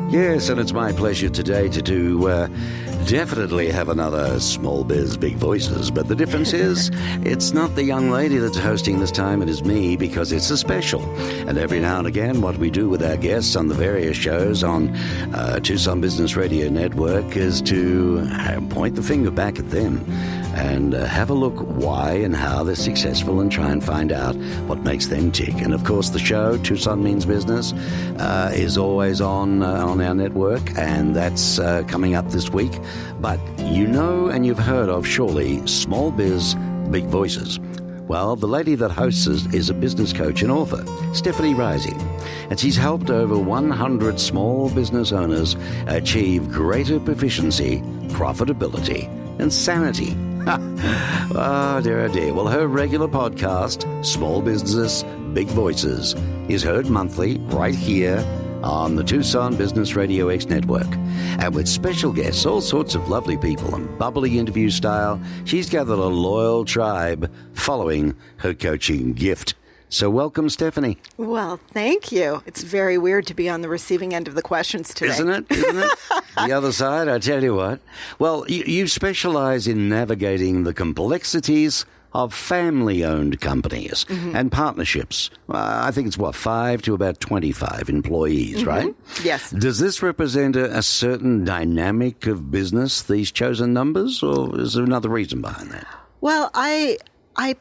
Yes, and it's my pleasure today to definitely have another Small Biz, Big Voices. But the difference is, it's not the young lady that's hosting this time, it is me, because it's a special. And every now and again, what we do with our guests on the various shows on Tucson Business Radio Network is to point the finger back at them and have a look why and how they're successful and try and find out what makes them tick. And of course, the show, Tucson Means Business, is always on our network, and that's coming up this week. But you know and you've heard of, surely, Small Biz, Big Voices. Well, the lady that hosts is a business coach and author, Stephanie Rising, and she's helped over 100 small business owners achieve greater proficiency, profitability, and sanity. Oh, dear, oh dear. Well, her regular podcast, Small Business, Big Voices, is heard monthly right here on the Tucson Business Radio X network. And with special guests, all sorts of lovely people, and bubbly interview style, she's gathered a loyal tribe following her coaching gift. So welcome, Stephanie. Well, thank you. It's very weird to be on the receiving end of the questions today. Isn't it? The other side, I tell you what. Well, you specialize in navigating the complexities of family-owned companies and partnerships. I think it's, 5 to about 25 employees, right? Yes. Does this represent a certain dynamic of business, these chosen numbers, or is there another reason behind that? Well, I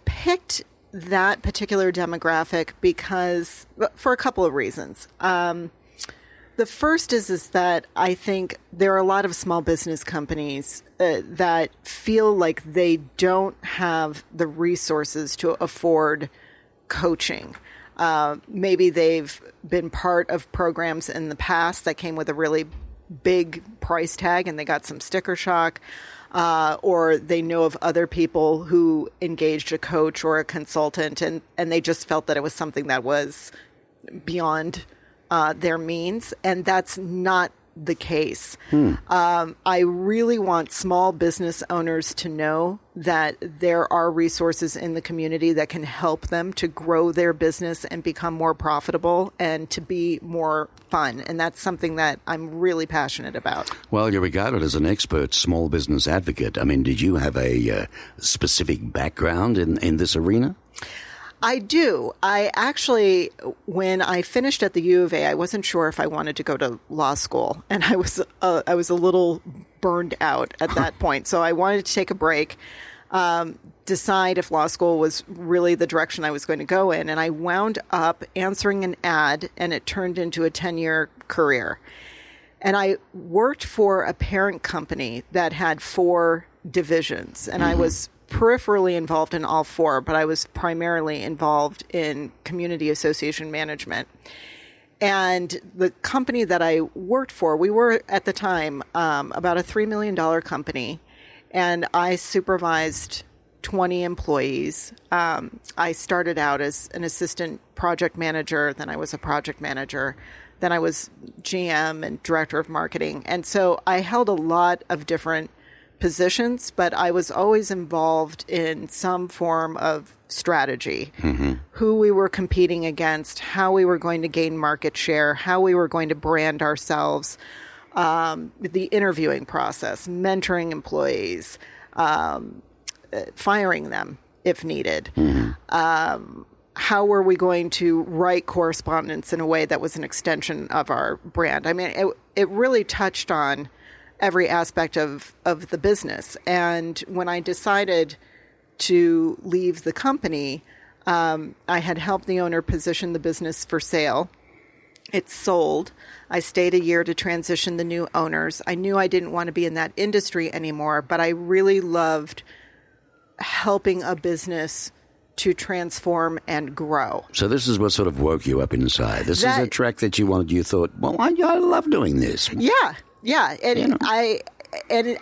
picked that particular demographic because, for a couple of reasons. The first is that I think there are a lot of small business companies that feel like they don't have the resources to afford coaching. Maybe they've been part of programs in the past that came with a really big price tag and they got some sticker shock. Or they know of other people who engaged a coach or a consultant and they just felt that it was something that was beyond their means. And that's not the case. I really want small business owners to know that there are resources in the community that can help them to grow their business and become more profitable and to be more fun. And that's something that I'm really passionate about. Well, you're regarded as an expert small business advocate. I mean, did you have a specific background in this arena? I do. I actually, when I finished at the U of A, I wasn't sure if I wanted to go to law school, and I was a little burned out at that point. So I wanted to take a break, decide if law school was really the direction I was going to go in, and I wound up answering an ad, and it turned into a 10-year career. And I worked for a parent company that had 4 divisions, and I was peripherally involved in all 4, but I was primarily involved in community association management. And the company that I worked for, we were at the time about a $3 million company, and I supervised 20 employees. I started out as an assistant project manager, then I was a project manager, then I was GM and director of marketing. And so I held a lot of different positions, but I was always involved in some form of strategy, who we were competing against, how we were going to gain market share, how we were going to brand ourselves, the interviewing process, mentoring employees, firing them if needed. How were we going to write correspondence in a way that was an extension of our brand? I mean, it really touched on every aspect of the business. And when I decided to leave the company, I had helped the owner position the business for sale. It sold. I stayed a year to transition the new owners. I knew I didn't want to be in that industry anymore, but I really loved helping a business to transform and grow. So this is what sort of woke you up inside. This is a track that you thought, well, I love doing this. Yeah, and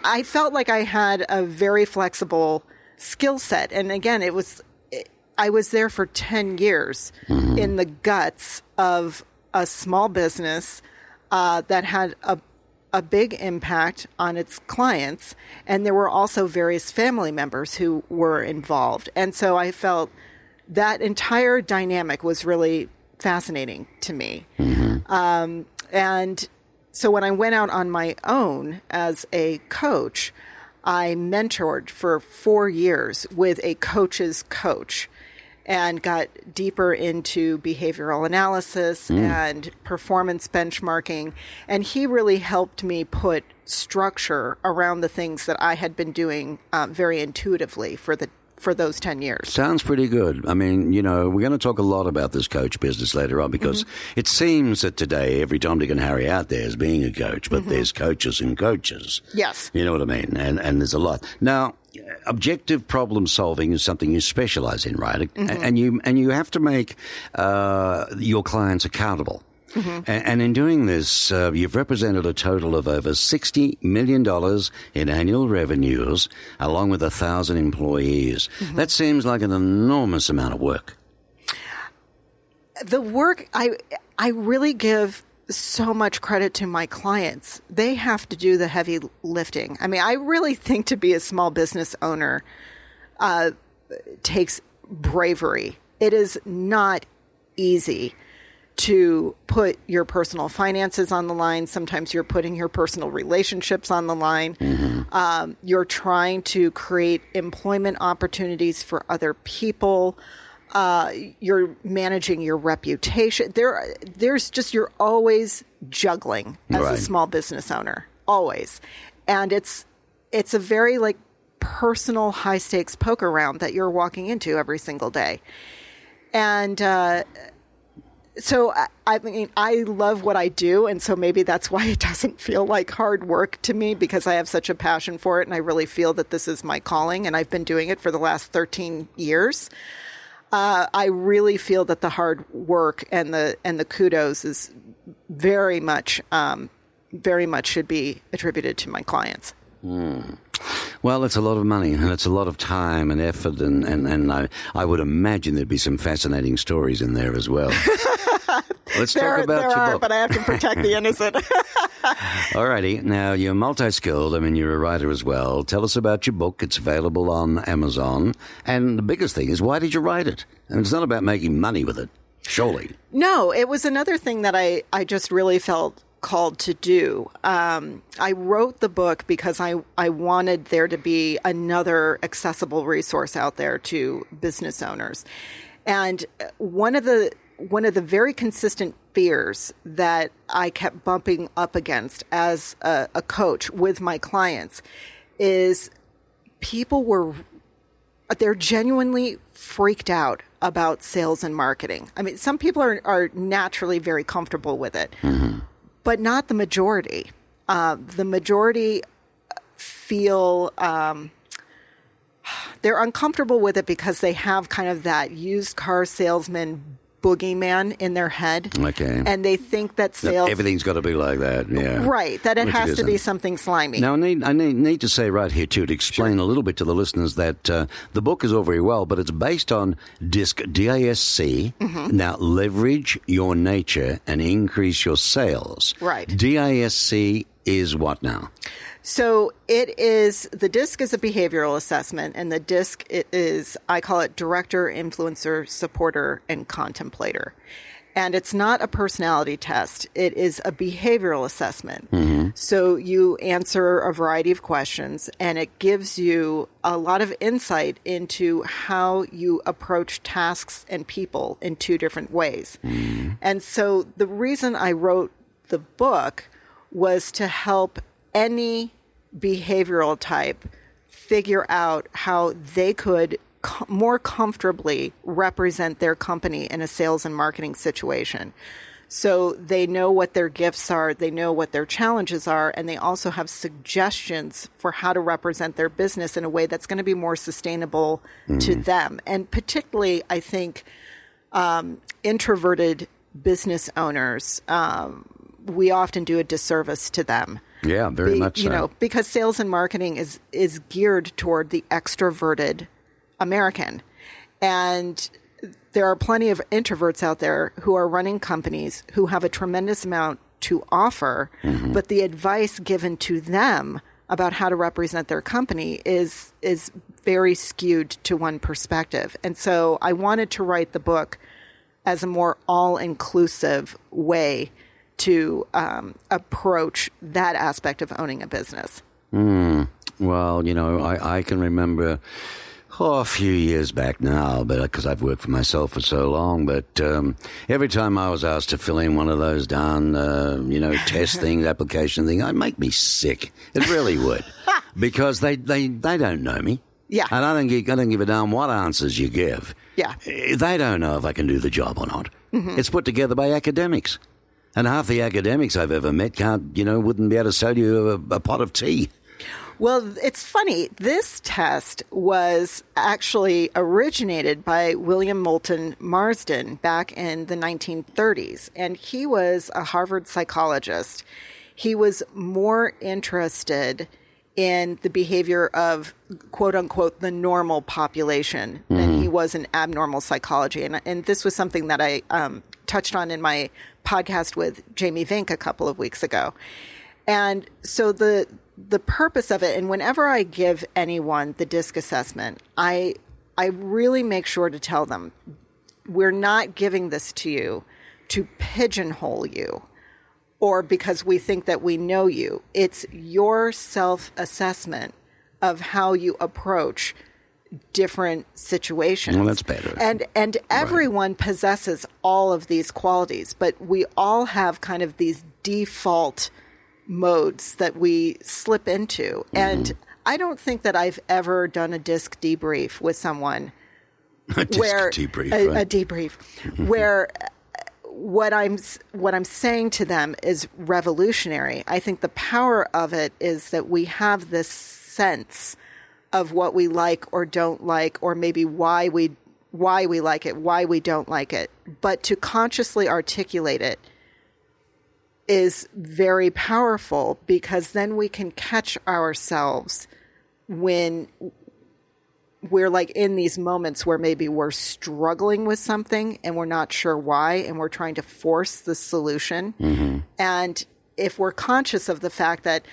I felt like I had a very flexible skill set. And again, I was there for 10 years in the guts of a small business that had a big impact on its clients. And there were also various family members who were involved. And so I felt that entire dynamic was really fascinating to me. And So when I went out on my own as a coach, I mentored for 4 years with a coach's coach and got deeper into behavioral analysis and performance benchmarking. And he really helped me put structure around the things that I had been doing very intuitively for those 10 years. Sounds pretty good. I mean, we're going to talk a lot about this coach business later on because it seems that today every Tom, Dick and Harry out there is being a coach, but there's coaches and coaches. Yes. You know what I mean? And there's a lot. Now, objective problem solving is something you specialize in, right? And you have to make your clients accountable. And in doing this, you've represented a total of over $60 million in annual revenues, along with 1,000 employees. That seems like an enormous amount of work. The work, I really give so much credit to my clients. They have to do the heavy lifting. I mean, I really think to be a small business owner takes bravery. It is not easy to put your personal finances on the line. Sometimes you're putting your personal relationships on the line. You're trying to create employment opportunities for other people. You're managing your reputation. There's just, you're always juggling as a small business owner, always. And it's a very personal high stakes poker round that you're walking into every single day. And, so, I mean, I love what I do, and so maybe that's why it doesn't feel like hard work to me, because I have such a passion for it, and I really feel that this is my calling, and I've been doing it for the last 13 years. I really feel that the hard work and the kudos is very much should be attributed to my clients. Well, it's a lot of money, and it's a lot of time and effort, and I would imagine there'd be some fascinating stories in there as well. Let's talk about your book. But I have to protect the innocent. All righty. Now, you're multi-skilled. I mean, you're a writer as well. Tell us about your book. It's available on Amazon. And the biggest thing is, why did you write it? And it's not about making money with it, surely. No, it was another thing that I just really felt called to do. I wrote the book because I wanted there to be another accessible resource out there to business owners. And one of the very consistent fears that I kept bumping up against as a coach with my clients is they're genuinely freaked out about sales and marketing. I mean, some people are naturally very comfortable with it, but not the majority. The majority feel they're uncomfortable with it because they have kind of that used car salesman boogeyman in their head. Okay. And they think that sales... Everything's got to be like that, yeah. Right, that it has to be something slimy. Now, I need to say right here, too, to explain a little bit to the listeners that the book is all very well, but it's based on DISC, D-I-S-C. Now, leverage your nature and increase your sales. Right. D-I-S-C is what now? So the DISC is a behavioral assessment, and the DISC is, I call it director, influencer, supporter, and contemplator. And it's not a personality test. It is a behavioral assessment. So you answer a variety of questions, and it gives you a lot of insight into how you approach tasks and people in two different ways. And so the reason I wrote the book was to help any behavioral type figure out how they could more comfortably represent their company in a sales and marketing situation. So they know what their gifts are, they know what their challenges are, and they also have suggestions for how to represent their business in a way that's going to be more sustainable to them. And particularly, I think, introverted business owners, we often do a disservice to them. Yeah, very much so. You know, because sales and marketing is geared toward the extroverted American. And there are plenty of introverts out there who are running companies who have a tremendous amount to offer, but the advice given to them about how to represent their company is very skewed to one perspective. And so I wanted to write the book as a more all-inclusive way to approach that aspect of owning a business? Well, I can remember a few years back now, but because I've worked for myself for so long, but every time I was asked to fill in one of those darn, test things, application thing, it'd make me sick. It really would, because they don't know me. Yeah. And I don't give a damn what answers you give. Yeah. They don't know if I can do the job or not. It's put together by academics. And half the academics I've ever met wouldn't be able to sell you a pot of tea. Well, it's funny. This test was actually originated by William Moulton Marsden back in the 1930s, and he was a Harvard psychologist. He was more interested in the behavior of, quote unquote, the normal population than he was in abnormal psychology. And this was something that I touched on in my podcast with Jamie Vink a couple of weeks ago. And so the purpose of it, and whenever I give anyone the DISC assessment, I really make sure to tell them, we're not giving this to you to pigeonhole you or because we think that we know you. It's your self-assessment of how you approach different situations. Well, that's better. And everyone possesses all of these qualities, but we all have kind of these default modes that we slip into. And I don't think that I've ever done a DISC debrief with someone a debrief where what I'm saying to them is revolutionary. I think the power of it is that we have this sense of what we like or don't like, or maybe why we like it, why we don't like it. But to consciously articulate it is very powerful, because then we can catch ourselves when we're like in these moments where maybe we're struggling with something and we're not sure why, and we're trying to force the solution. And if we're conscious of the fact that,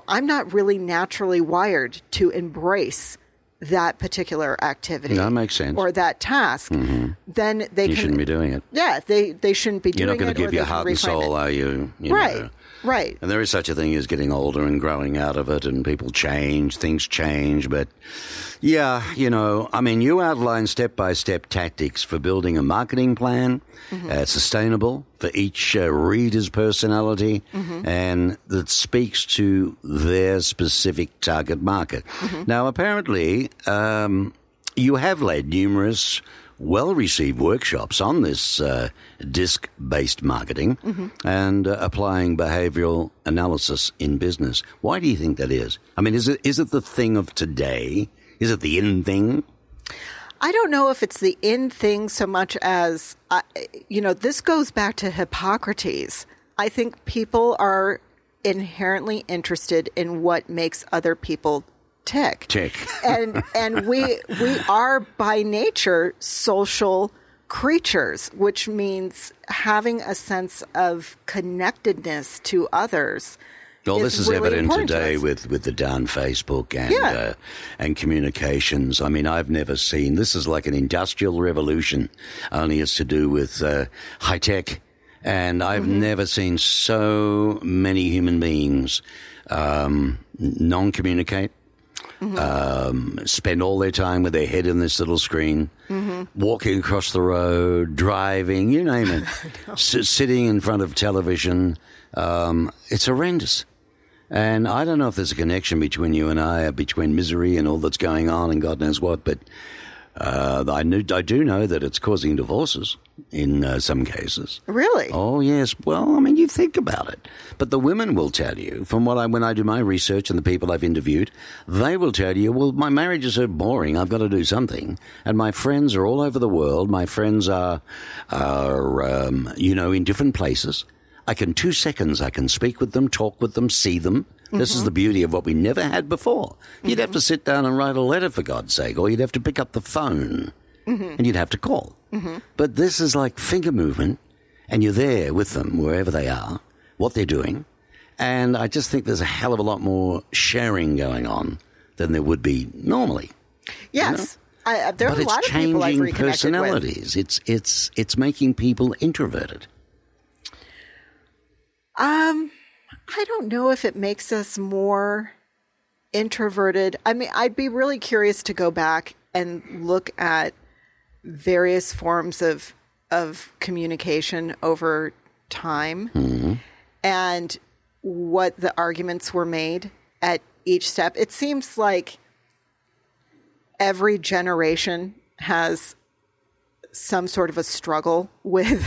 I'm not really naturally wired to embrace that particular activity. That makes sense. Or that task, then you shouldn't be doing it. Yeah, they shouldn't be doing it. You're not going to give your heart and soul, are you? Right. And there is such a thing as getting older and growing out of it, and people change, things change. But yeah, you outline step-by-step tactics for building a marketing plan, sustainable for each reader's personality, and that speaks to their specific target market. Now, apparently, you have led numerous well-received workshops on this DISC-based marketing and applying behavioral analysis in business. Why do you think that is? I mean, is it the thing of today? Is it the in thing? I don't know if it's the in thing so much as, this goes back to Hippocrates. I think people are inherently interested in what makes other people tick. And we are by nature social creatures, which means having a sense of connectedness to others. Well, this is really evident today to with the darn Facebook and communications. I mean, I've never seen, this is like an industrial revolution, only it's to do with high tech. And I've never seen so many human beings non-communicate. Spend all their time with their head in this little screen, walking across the road, driving, you name it, sitting in front of television. It's horrendous. And I don't know if there's a connection between you and I, between misery and all that's going on and God knows what, but I do know that it's causing divorces in some cases. Really? Oh, yes. Well, I mean, you think about it. But the women will tell you, when I do my research and the people I've interviewed, they will tell you, well, my marriage is so boring, I've got to do something. And my friends are all over the world. My friends are in different places. 2 seconds, I can speak with them, talk with them, see them. This is the beauty of what we never had before. You'd have to sit down and write a letter, for God's sake, or you'd have to pick up the phone and you'd have to call. But this is like finger movement, and you're there with them wherever they are, what they're doing. And I just think there's a hell of a lot more sharing going on than there would be normally. Yes. There are a lot of people I've reconnected with. But it's changing personalities. It's making people introverted. I don't know if it makes us more introverted. I mean, I'd be really curious to go back and look at various forms of communication over time and what the arguments were made at each step. It seems like every generation has some sort of a struggle with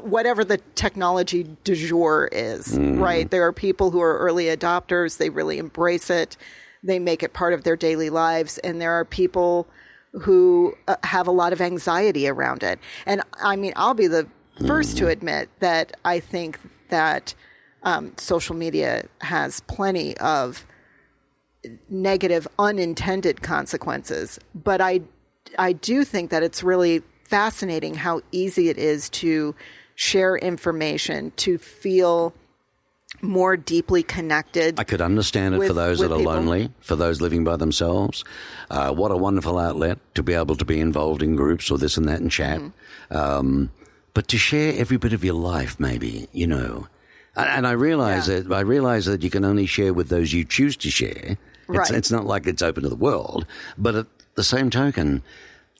whatever the technology du jour is, right? There are people who are early adopters. They really embrace it. They make it part of their daily lives. And there are people who have a lot of anxiety around it. And I mean, I'll be the first to admit that I think that social media has plenty of negative, unintended consequences. But I do think that it's really fascinating how easy it is to share information, to feel more deeply connected. I could understand it for those that are people. lonely, for those living by themselves. What a wonderful outlet to be able to be involved in groups or this and that and chat. But to share every bit of your life, maybe, you know. And I realize that you can only share with those you choose to share. It's not like it's open to the world. But at the same token,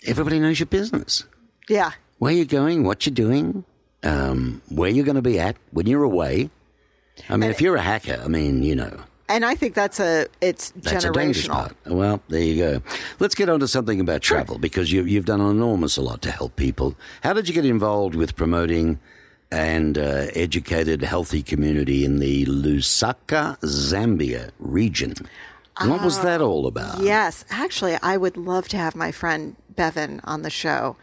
everybody knows your business. Yeah. Where you're going, what you're doing, where you're going to be at when you're away. I mean, if you're a hacker, I mean, you know. And I think it's That's a dangerous generational. part. Well, there you go. Let's get on to something about travel, because you've done an enormous lot to help people. How did you get involved with promoting and educated healthy community in the Lusaka, Zambia region? What was that all about? Yes. Actually, I would love to have my friend Bevan on the show.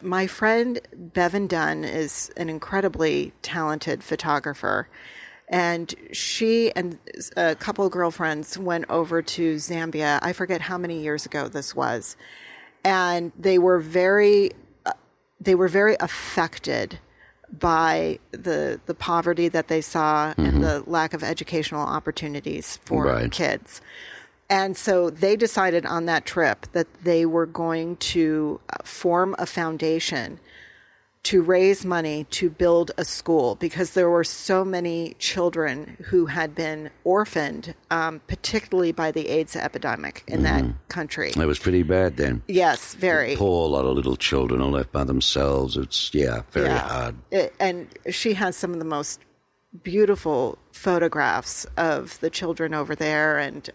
My friend Bevan Dunn is an incredibly talented photographer. And she and a couple of girlfriends went over to Zambia. I forget how many years ago this was. And they were very affected by the poverty that they saw and the lack of educational opportunities for kids. And so they decided on that trip that they were going to form a foundation to raise money to build a school, because there were so many children who had been orphaned, particularly by the AIDS epidemic in that country. It was pretty bad then. Yes, very. A poor lot of little children are left by themselves. It's, very hard. And she has some of the most beautiful photographs of the children over there, and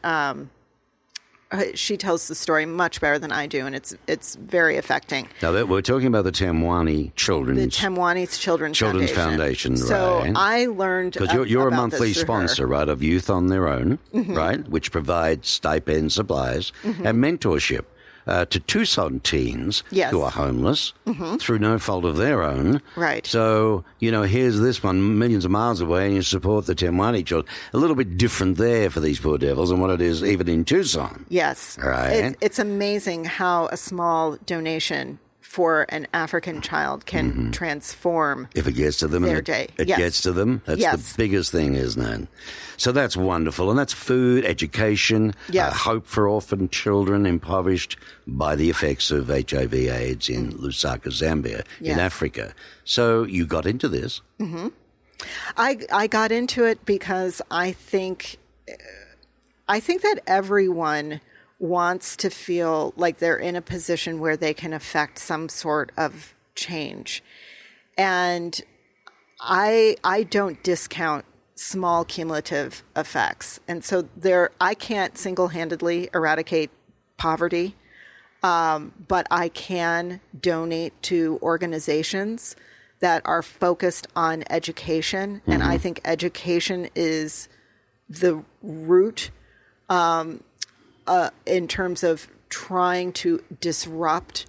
she tells the story much better than I do, and it's very affecting. Now, we're talking about the Tamwani Children's Children's Foundation, so right? I learned because you're a about monthly this through sponsor, her. right, of Youth on Their Own, right, which provides stipends, supplies, and mentorship to Tucson teens who are homeless through no fault of their own. Right. So, here's this one millions of miles away, and you support the Tamwani children. A little bit different there for these poor devils than what it is even in Tucson. Yes. Right. It's amazing how a small donation for an African child can transform if it gets to them, their day. It gets to them. That's the biggest thing, isn't it? So that's wonderful. And that's food, education, hope for orphan children impoverished by the effects of HIV/AIDS in Lusaka, Zambia, in Africa. So you got into this. I got into it because I think that everyone wants to feel like they're in a position where they can affect some sort of change. And I don't discount small cumulative effects. And so I can't single-handedly eradicate poverty, but I can donate to organizations that are focused on education. And I think education is the root in terms of trying to disrupt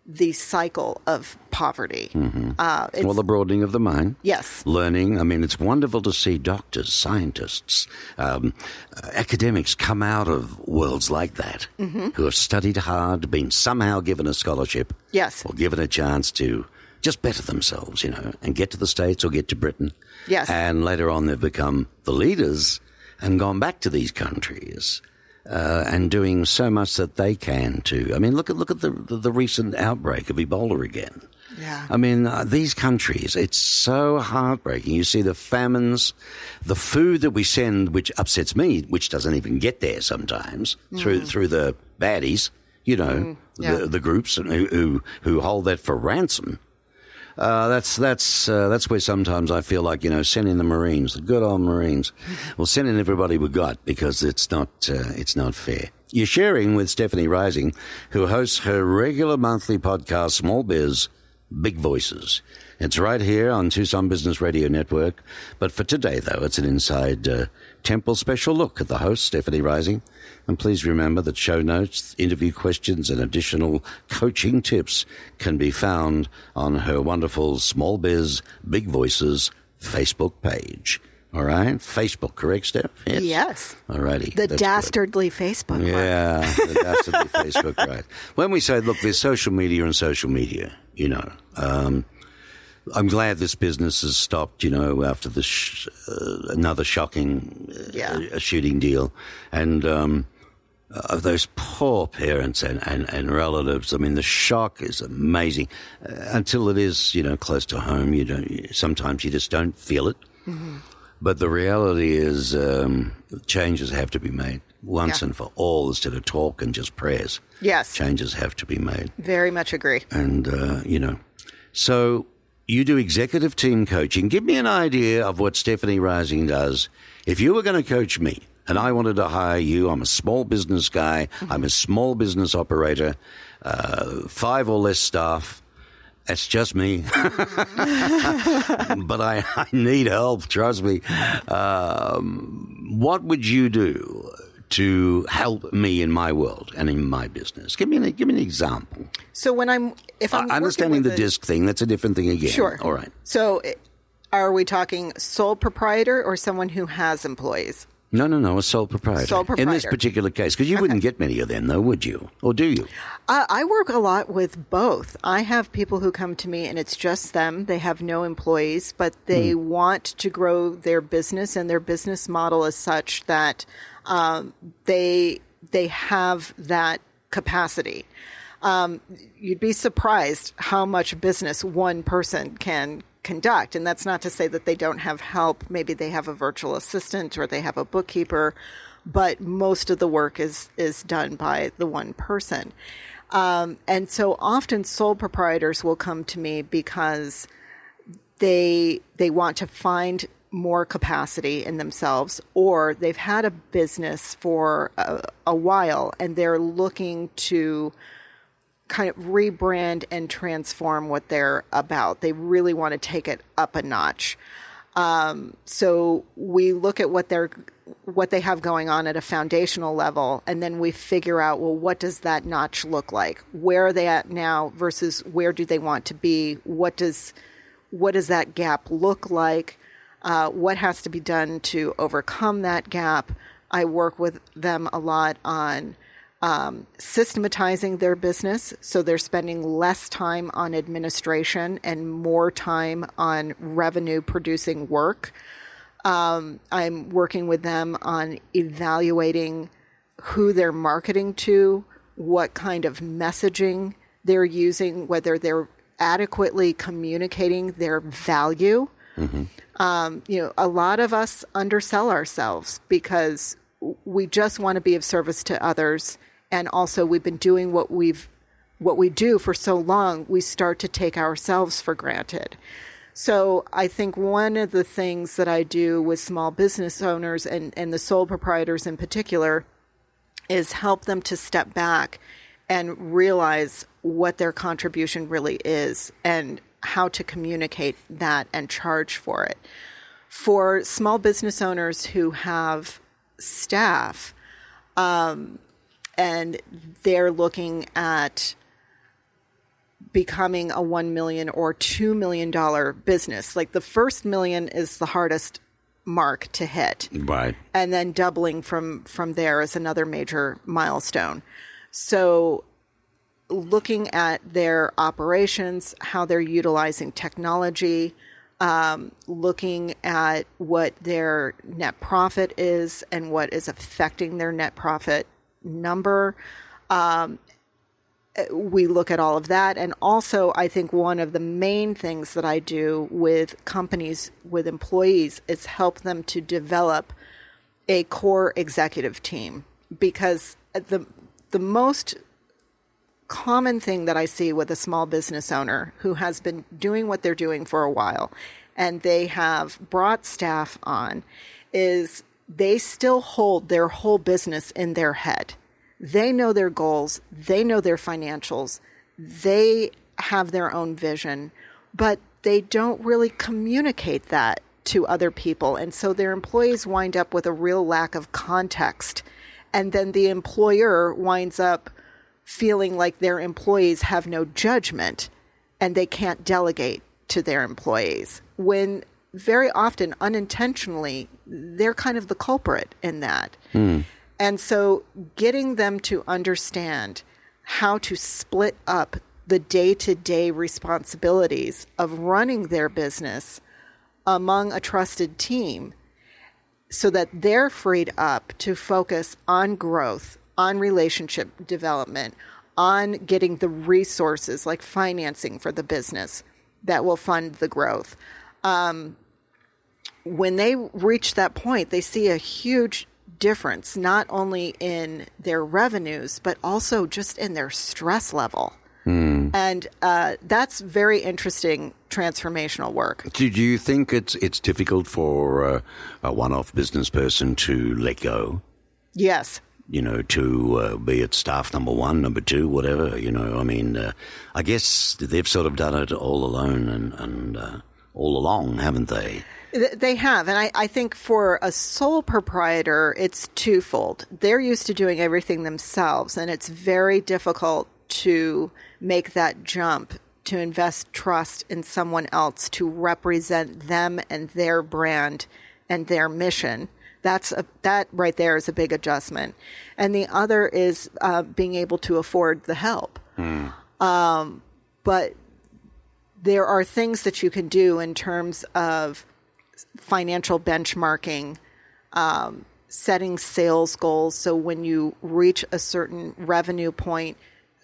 the cycle of poverty. The broadening of the mind. Yes. Learning. I mean, it's wonderful to see doctors, scientists, academics come out of worlds like that, who have studied hard, been somehow given a scholarship, or given a chance to just better themselves, and get to the States or get to Britain. Yes. And later on they've become the leaders and gone back to these countries. And doing so much that they can too. I mean, look at the recent outbreak of Ebola again. Yeah. I mean, these countries, it's so heartbreaking. You see the famines, the food that we send, which upsets me, which doesn't even get there sometimes through the baddies, the groups who hold that for ransom. That's where sometimes I feel like, sending the Marines, the good old Marines, well, sending everybody we got, because it's not fair. You're sharing with Stephanie Rising, who hosts her regular monthly podcast, Small Biz, Big Voices. It's right here on Tucson Business Radio Network. But for today, though, it's an inside Temple special look at the host, Stephanie Rising. And please remember that show notes, interview questions, and additional coaching tips can be found on her wonderful Small Biz, Big Voices Facebook page. All right? Facebook, correct, Steph? Yes. All righty. The dastardly good. Facebook. Yeah, the dastardly Facebook, right. When we say, look, there's social media and social media, I'm glad this business has stopped, after this another shocking shooting deal. And those poor parents and relatives, I mean, the shock is amazing. Until it is, close to home, sometimes you just don't feel it. Mm-hmm. But the reality is changes have to be made once and for all, instead of talk and just prayers. Yes. Changes have to be made. Very much agree. And, so you do executive team coaching. Give me an idea of what Stephanie Rising does. If you were going to coach me and I wanted to hire you, I'm a small business guy. Mm-hmm. I'm a small business operator, 5 or less staff. That's just me. But I need help, trust me. What would you do to help me in my world and in my business? Give me an example. So when I'm understanding the disc thing, that's a different thing again. Sure. All right. So are we talking sole proprietor or someone who has employees? No, a sole proprietor. Sole proprietor. In this particular case, because you wouldn't get many of them, though, would you? Or do you? I work a lot with both. I have people who come to me and it's just them. They have no employees, but they want to grow their business, and their business model is such that they have that capacity. You'd be surprised how much business one person can conduct. And that's not to say that they don't have help. Maybe they have a virtual assistant or they have a bookkeeper, but most of the work is done by the one person. And so often sole proprietors will come to me because they want to find more capacity in themselves, or they've had a business for a while and they're looking to kind of rebrand and transform what they're about. They really want to take it up a notch. So we look at what they have going on at a foundational level, and then we figure out, well, what does that notch look like? Where are they at now versus where do they want to be? What does that gap look like? What has to be done to overcome that gap? I work with them a lot on systematizing their business, so they're spending less time on administration and more time on revenue producing work. I'm working with them on evaluating who they're marketing to, what kind of messaging they're using, whether they're adequately communicating their value. Mm-hmm. A lot of us undersell ourselves because we just want to be of service to others. And also, we've been doing what we do for so long, we start to take ourselves for granted. So I think one of the things that I do with small business owners and the sole proprietors in particular is help them to step back and realize what their contribution really is and how to communicate that and charge for it. For small business owners who have staff, and they're looking at becoming a $1 million or $2 million business. Like the first $1 million is the hardest mark to hit. Right. And then doubling from there is another major milestone. So looking at their operations, how they're utilizing technology, looking at what their net profit is and what is affecting their net profit number, we look at all of that. And also, I think one of the main things that I do with companies, with employees, is help them to develop a core executive team. Because the most common thing that I see with a small business owner who has been doing what they're doing for a while, and they have brought staff on, is they still hold their whole business in their head. They know their goals, they know their financials, they have their own vision, but they don't really communicate that to other people. And so their employees wind up with a real lack of context. And then the employer winds up feeling like their employees have no judgment and they can't delegate to their employees, when very often unintentionally they're kind of the culprit in that. And so getting them to understand how to split up the day-to-day responsibilities of running their business among a trusted team so that they're freed up to focus on growth, on relationship development, on getting the resources like financing for the business that will fund the growth. When they reach that point, they see a huge difference, not only in their revenues, but also just in their stress level. And that's very interesting transformational work. Do you think it's difficult for a one-off business person to let go? Yes. To be it staff number one, number two, whatever, I guess they've sort of done it all alone and all along, haven't they? They have. And I think for a sole proprietor, it's twofold. They're used to doing everything themselves, and it's very difficult to make that jump, to invest trust in someone else to represent them and their brand and their mission. That right there is a big adjustment. And the other is being able to afford the help. But there are things that you can do in terms of financial benchmarking, setting sales goals. So when you reach a certain revenue point,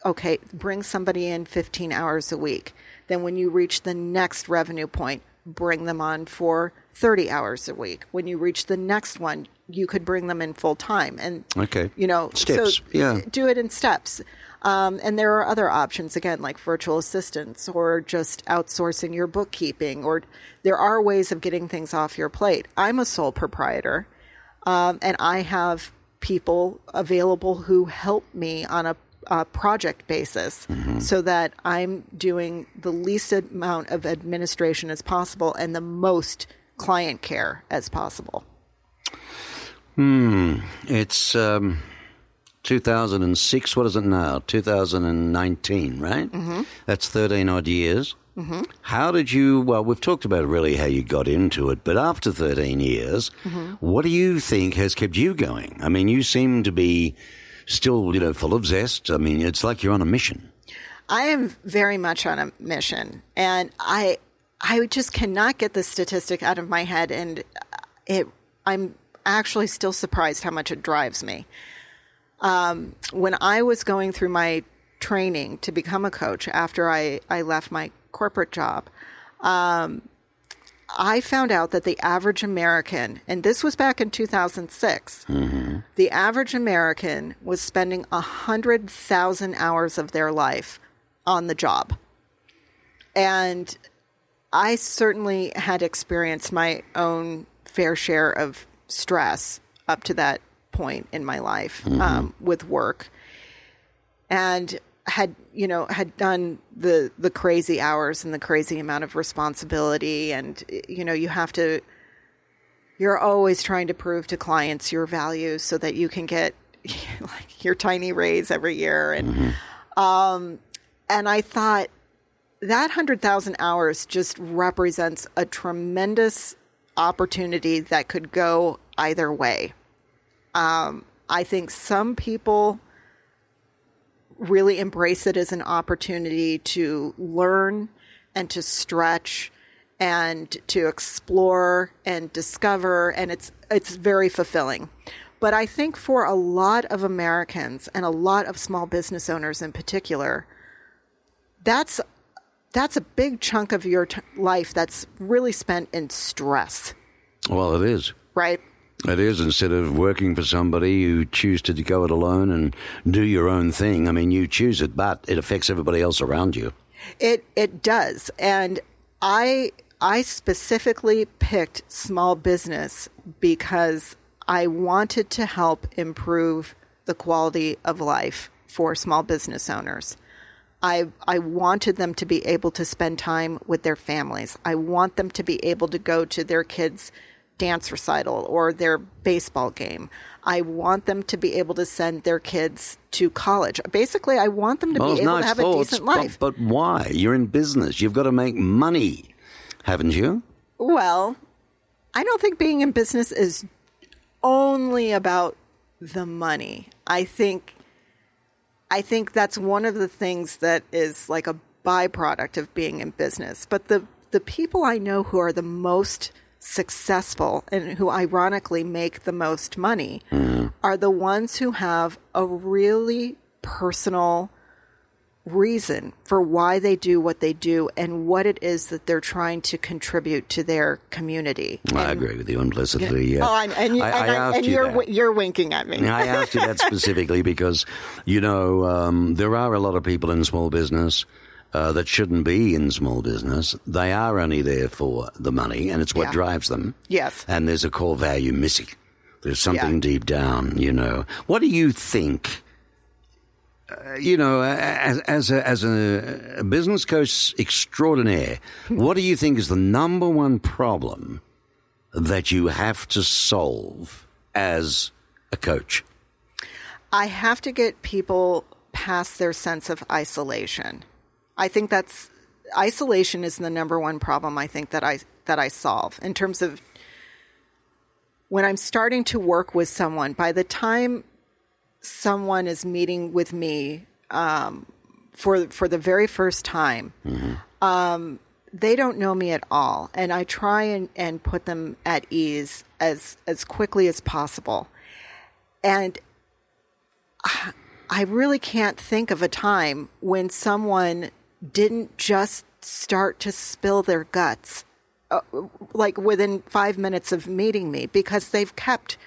okay, bring somebody in 15 hours a week. Then when you reach the next revenue point, bring them on for 30 hours a week. When you reach the next one, you could bring them in full time. And, steps. So do it in steps. And there are other options, again, like virtual assistants or just outsourcing your bookkeeping, or there are ways of getting things off your plate. I'm a sole proprietor, and I have people available who help me on a project basis so that I'm doing the least amount of administration as possible and the most client care as possible. It's 2006. What is it now? 2019, right? That's 13 odd years. How did you, well, we've talked about really how you got into it, but after 13 years, what do you think has kept you going? I mean, you seem to be still, full of zest. I mean, it's like you're on a mission. I am very much on a mission, and I just cannot get the statistic out of my head, and I'm actually still surprised how much it drives me. When I was going through my training to become a coach after I left my corporate job, I found out that the average American, and this was back in 2006, the average American was spending 100,000 hours of their life on the job. And I certainly had experienced my own fair share of stress up to that point in my life with work, and had done the crazy hours and the crazy amount of responsibility. And, you're always trying to prove to clients your value so that you can get like your tiny raise every year. And, and I thought that 100,000 hours just represents a tremendous opportunity that could go either way. I think some people really embrace it as an opportunity to learn and to stretch and to explore and discover, and it's very fulfilling. But I think for a lot of Americans and a lot of small business owners in particular, that's a big chunk of your life that's really spent in stress. Well, it is. Right? It is. Instead of working for somebody, you choose to go it alone and do your own thing. I mean, you choose it, but it affects everybody else around you. It does. And I specifically picked small business because I wanted to help improve the quality of life for small business owners. I wanted them to be able to spend time with their families. I want them to be able to go to their kids' dance recital or their baseball game. I want them to be able to send their kids to college. Basically, I want them to be able to have a decent life. But why? You're in business. You've got to make money, haven't you? Well, I don't think being in business is only about the money. I think that's one of the things that is like a byproduct of being in business. But the people I know who are the most successful and who ironically make the most money are the ones who have a really personal reason for why they do what they do and what it is that they're trying to contribute to their community. I agree with you implicitly. Yeah. Oh, you're winking at me. I asked you that specifically because, there are a lot of people in small business that shouldn't be in small business. They are only there for the money, and it's what drives them. Yes. And there's a core value missing. There's something deep down, What do you think? As a business coach extraordinaire, what do you think is the number one problem that you have to solve as a coach? I have to get people past their sense of isolation. I think isolation is the number one problem I think that I solve in terms of when I'm starting to work with someone. By the time someone is meeting with me for the very first time, they don't know me at all, and I try and put them at ease as quickly as possible. And I really can't think of a time when someone didn't just start to spill their guts, like within 5 minutes of meeting me, because they've kept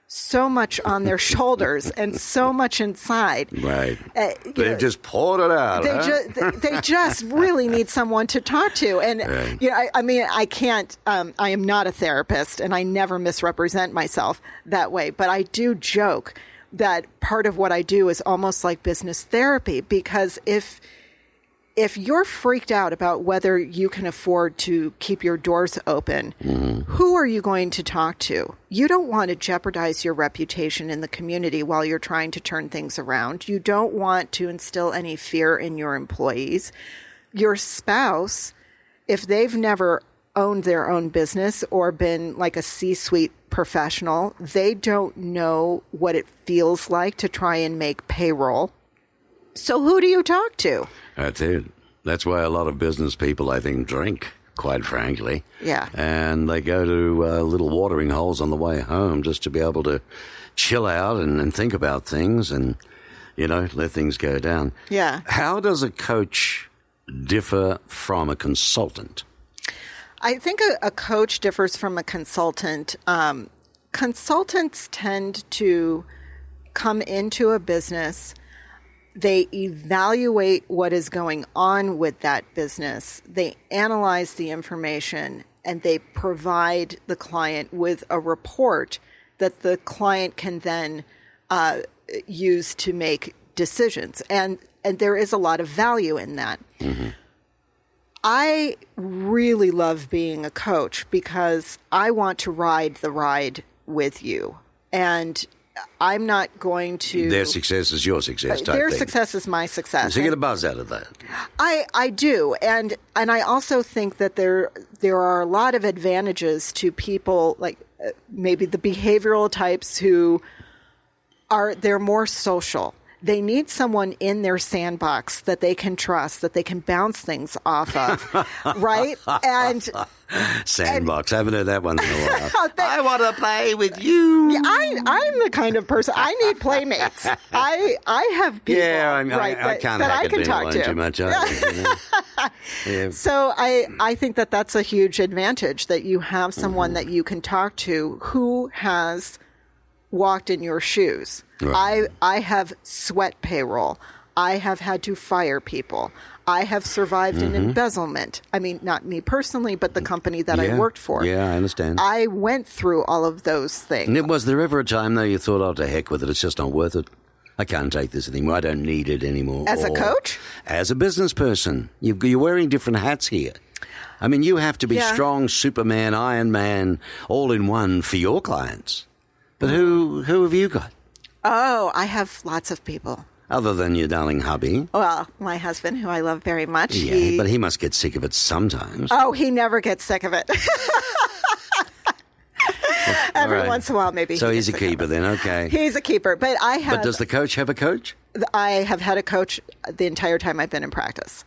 so much on their shoulders and so much inside. Right. They've just poured it out. They just really need someone to talk to. And, I can't, I am not a therapist and I never misrepresent myself that way. But I do joke that part of what I do is almost like business therapy, because if you're freaked out about whether you can afford to keep your doors open, who are you going to talk to? You don't want to jeopardize your reputation in the community while you're trying to turn things around. You don't want to instill any fear in your employees. Your spouse, if they've never owned their own business or been like a C-suite professional, they don't know what it feels like to try and make payroll. So who do you talk to? That's it. That's why a lot of business people, I think, drink, quite frankly. Yeah. And they go to little watering holes on the way home just to be able to chill out and think about things and, let things go down. Yeah. How does a coach differ from a consultant? I think a coach differs from a consultant. Consultants tend to come into a business. They evaluate what is going on with that business. They analyze the information, and they provide the client with a report that the client can then use to make decisions. And there is a lot of value in that. Mm-hmm. I really love being a coach because I want to ride the ride with you. And I'm not going to... Their success is your success type Their thing. Success is my success. So you get a buzz out of that. I do. And I also think that there are a lot of advantages to people like maybe the behavioral types who they're more social. They need someone in their sandbox that they can trust, that they can bounce things off of, right? And Sandbox. I haven't heard that one in a while. I want to play with you. yeah, I'm the kind of person, I need playmates. I have people I can't that hack I it can being talk alone to. too much. Yeah. So I think that that's a huge advantage, that you have someone that you can talk to who has walked in your shoes. Right. I have sweat payroll. I have had to fire people. I have survived an embezzlement. I mean, not me personally, but the company that I worked for. Yeah, I understand. I went through all of those things. And was there ever a time, though, you thought, oh, to heck with it, it's just not worth it? I can't take this anymore. I don't need it anymore. As a coach? As a business person. You're wearing different hats here. I mean, you have to be strong, Superman, Iron Man, all in one for your clients. But who have you got? Oh, I have lots of people. Other than your darling hubby. Well, my husband, who I love very much. Yeah, but he must get sick of it sometimes. Oh, he never gets sick of it. Every once in a while, maybe. So he's a keeper then, okay. He's a keeper. But But does the coach have a coach? I have had a coach the entire time I've been in practice.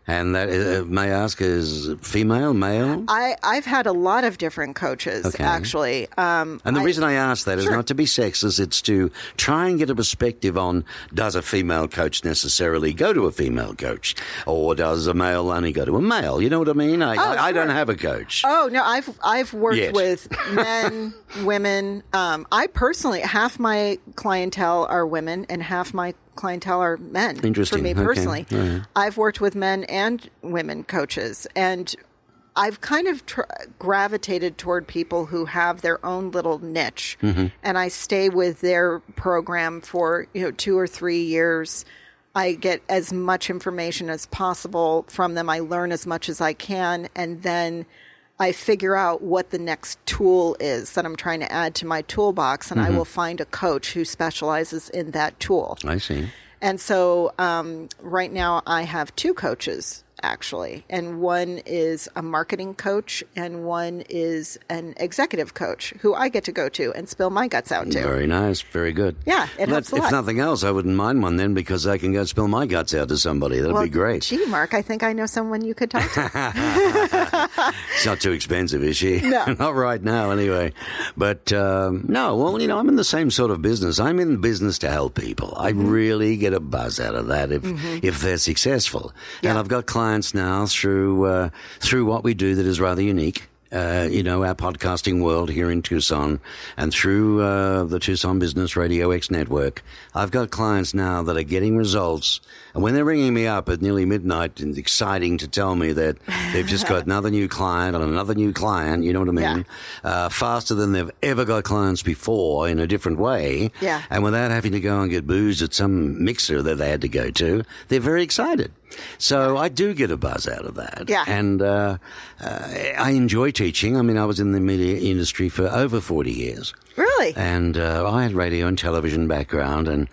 And that, may I ask, is female, male? I've had a lot of different coaches, actually. And the reason I ask that is not to be sexist, it's to try and get a perspective on, does a female coach necessarily go to a female coach? Or does a male only go to a male? You know what I mean? I don't have a coach. Oh, no, I've worked with men, women. I personally, half my clientele are women and half my clientele are men. Interesting. For me personally. Okay. I've worked with men and women coaches, and I've kind of gravitated toward people who have their own little niche, and I stay with their program for 2 or 3 years. I get as much information as possible from them. I learn as much as I can, and then I figure out what the next tool is that I'm trying to add to my toolbox, and I will find a coach who specializes in that tool. I see. And so right now I have 2 coaches, actually, and one is a marketing coach and one is an executive coach who I get to go to and spill my guts out to. Very nice. Very good. Yeah, it helps a lot. If nothing else, I wouldn't mind one then, because I can go spill my guts out to somebody. That'd be great. Gee, Mark, I think I know someone you could talk to. It's not too expensive, is she? No. Not right now, anyway. But, no, well, I'm in the same sort of business. I'm in business to help people. I really get a buzz out of that if they're successful. Yeah. And I've got clients now through what we do that is rather unique. Our podcasting world here in Tucson, and through the Tucson Business Radio X network, I've got clients now that are getting results. And when they're ringing me up at nearly midnight and exciting to tell me that they've just got another new client and another new client, you know what I mean? Yeah. Faster than they've ever got clients before in a different way. Yeah. And without having to go and get booze at some mixer that they had to go to, they're very excited. So I do get a buzz out of that. Yeah. And I enjoy teaching. I mean, I was in the media industry for over 40 years. Really? And I had radio and television background, and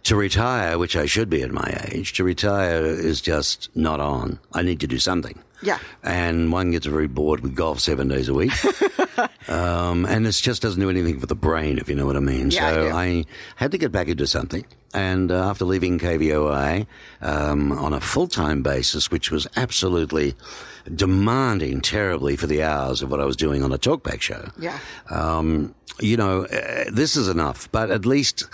to retire, which I should be at my age, to retire is just not on. I need to do something. Yeah. And one gets very bored with golf 7 days a week. And it just doesn't do anything for the brain, if you know what I mean. Yeah, so I had to get back into something. And after leaving KVOI on a full-time basis, which was absolutely demanding terribly for the hours of what I was doing on a talkback show. Yeah. This is enough, but at least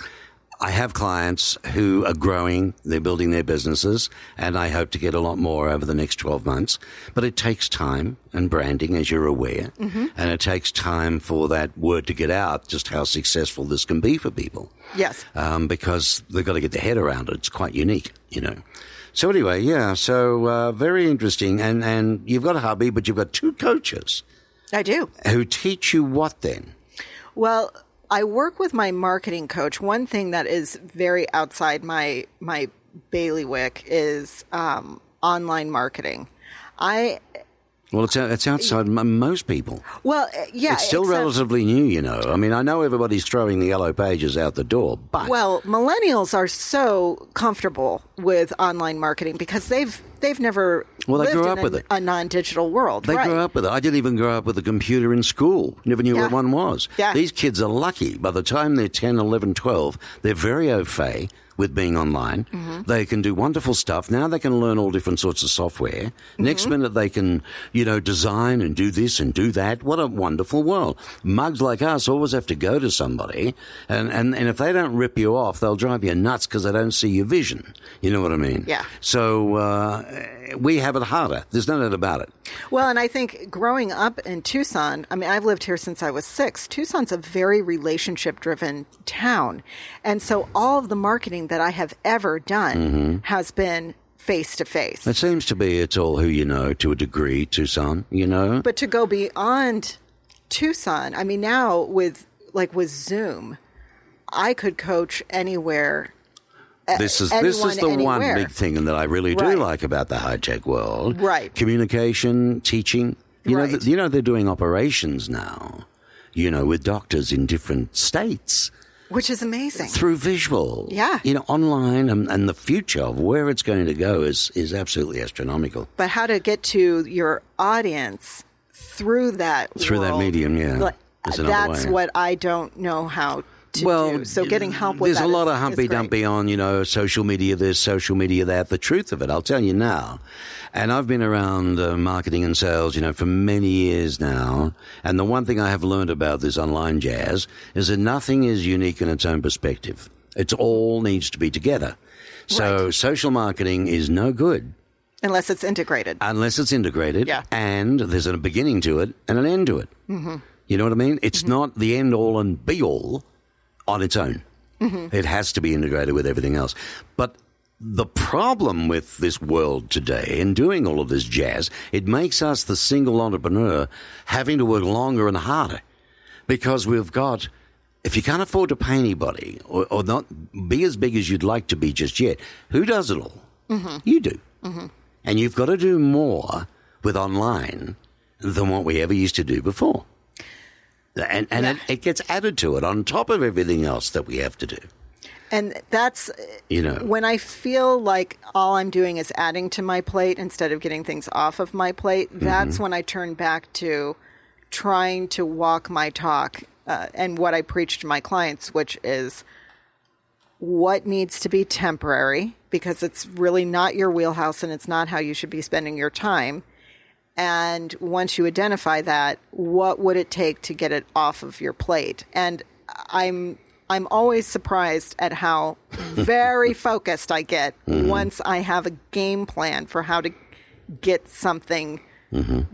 I have clients who are growing, they're building their businesses, and I hope to get a lot more over the next 12 months. But it takes time and branding, as you're aware, and it takes time for that word to get out, just how successful this can be for people. Yes. Because they've got to get their head around it. It's quite unique, So anyway, very interesting. And you've got a hubby, but you've got 2 coaches. I do. Who teach you what then? Well, I work with my marketing coach. One thing that is very outside my bailiwick is online marketing. Well, it's outside most people. Well, yeah. It's still relatively new, I mean, I know everybody's throwing the yellow pages out the door, but... Well, millennials are so comfortable with online marketing because they've never they grew up lived with in it. A non-digital world. They grew up with it. I didn't even grow up with a computer in school. Never knew what one was. Yeah. These kids are lucky. By the time they're 10, 11, 12, they're very au fait with being online. They can do wonderful stuff. Now they can learn all different sorts of software. Next minute they can, design and do this and do that. What a wonderful world. Mugs like us always have to go to somebody, and if they don't rip you off, they'll drive you nuts because they don't see your vision. You know what I mean? Yeah. So we have it harder. There's no doubt about it. Well, and I think growing up in Tucson, I mean, I've lived here since I was 6. Tucson's a very relationship-driven town. And so all of the marketing that I have ever done has been face-to-face. It seems to be it's all who you know to a degree, Tucson, But to go beyond Tucson, I mean, now with Zoom, I could coach anywhere. This is the one big thing that I really do like about the high-tech world. Right. Communication, teaching. They're doing operations now, with doctors in different states. Which is amazing. Through visual. Yeah. Online and the future of where it's going to go is absolutely astronomical. But how to get to your audience through that medium, yeah. That's what I don't know how to do. So getting help with that there's a lot of humpy-dumpy on, social media this, social media that. The truth of it, I'll tell you now, and I've been around marketing and sales, for many years now, and the one thing I have learned about this online jazz is that nothing is unique in its own perspective. It all needs to be together. So social marketing is no good. Unless it's integrated. Yeah. And there's a beginning to it and an end to it. Mm-hmm. You know what I mean? It's not the end all and be all on its own. It has to be integrated with everything else. But the problem with this world today and doing all of this jazz, it makes us, the single entrepreneur, having to work longer and harder because we've got, if you can't afford to pay anybody or not be as big as you'd like to be just yet, who does it all? You do. And you've got to do more with online than what we ever used to do before. And it gets added to it on top of everything else that we have to do. And that's, when I feel like all I'm doing is adding to my plate instead of getting things off of my plate, that's when I turn back to trying to walk my talk and what I preach to my clients, which is what needs to be temporary because it's really not your wheelhouse and it's not how you should be spending your time. And once you identify that, what would it take to get it off of your plate? And I'm always surprised at how very focused I get once I have a game plan for how to get something